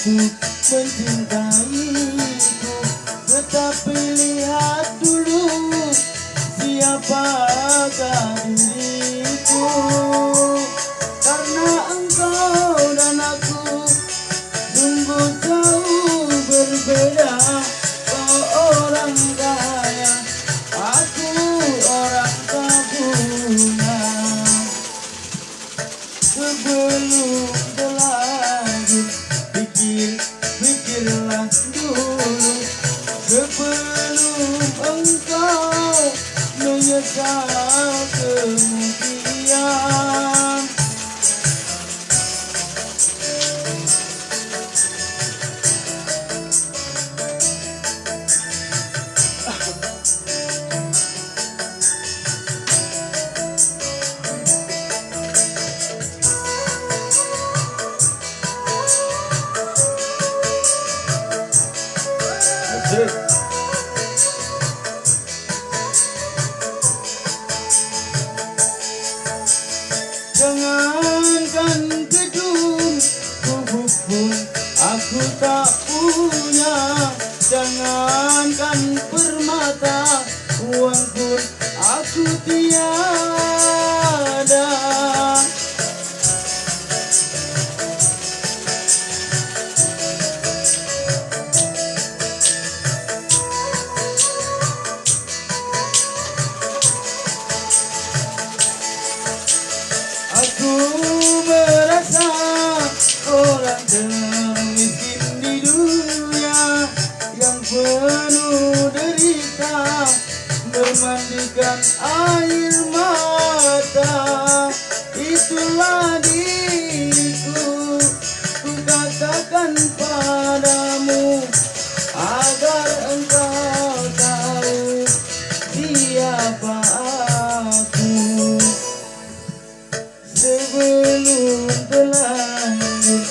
untuk mencintaiku, tetapi lihat dulu siapakah diriku. Karena engkau dan aku sungguh jauh berbeda. Kau orang kaya, aku orang tak punya. Sebelum terlanjur pikirlah dulu, sebelum engkau menyesal kemudian. Jangankan gedung, tubuh pun aku tak punya. Jangankan permata, uang pun aku tiada. Aku merasa orang termiskin di dunia, yang penuh derita, memandikan air mata. Itulah diriku, ku katakan padamu, agar engkau tahu siapa aku. Sebelum terlanjur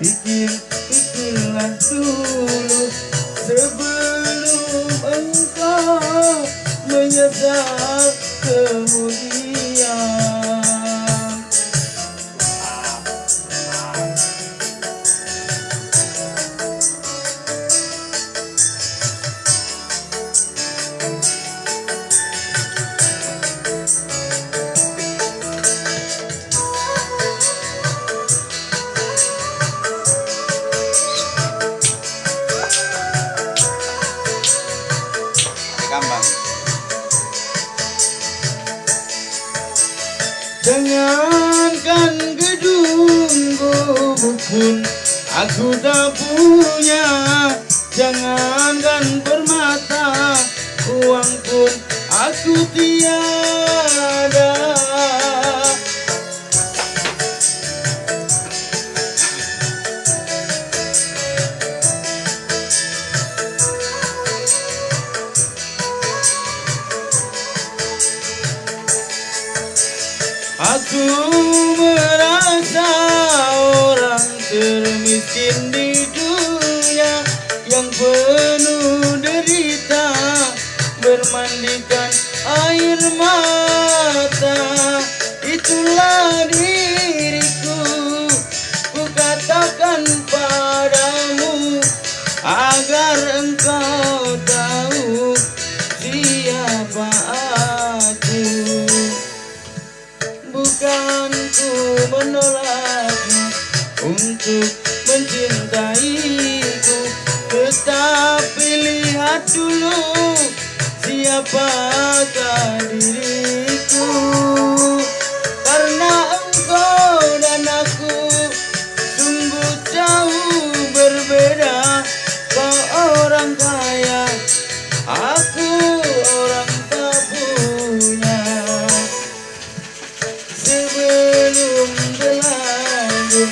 pikirlah dulu, sebelum engkau menyesal kemudian. Jangankan gedung, gubuk pun aku tak punya. Jangankan permata, uang pun aku tiada. Aku merasa orang termiskin di dunia, yang penuh derita, bermandikan air mata. Itulah diriku, ku katakan padamu, agar engkau tahu siapa aku. Bukan ku menolakmu untuk mencintaiku, tetapi lihat dulu siapakah diriku. Karena engkau dan aku sungguh jauh berbeda. Kau orang kaya, aku orang tak punya. Sebelum terlanjur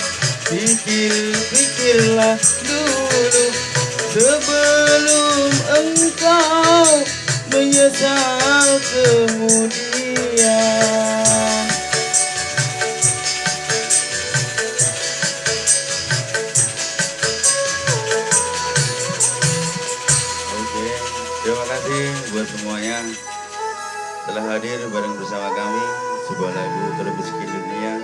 pikirlah dulu, sebelum engkau menyesal kemudian. Oke, terima kasih buat semuanya telah hadir bareng bersama kami sebuah lagu termiskin dunia.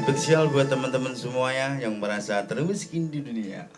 Spesial buat teman-teman semuanya yang merasa termiskin di dunia.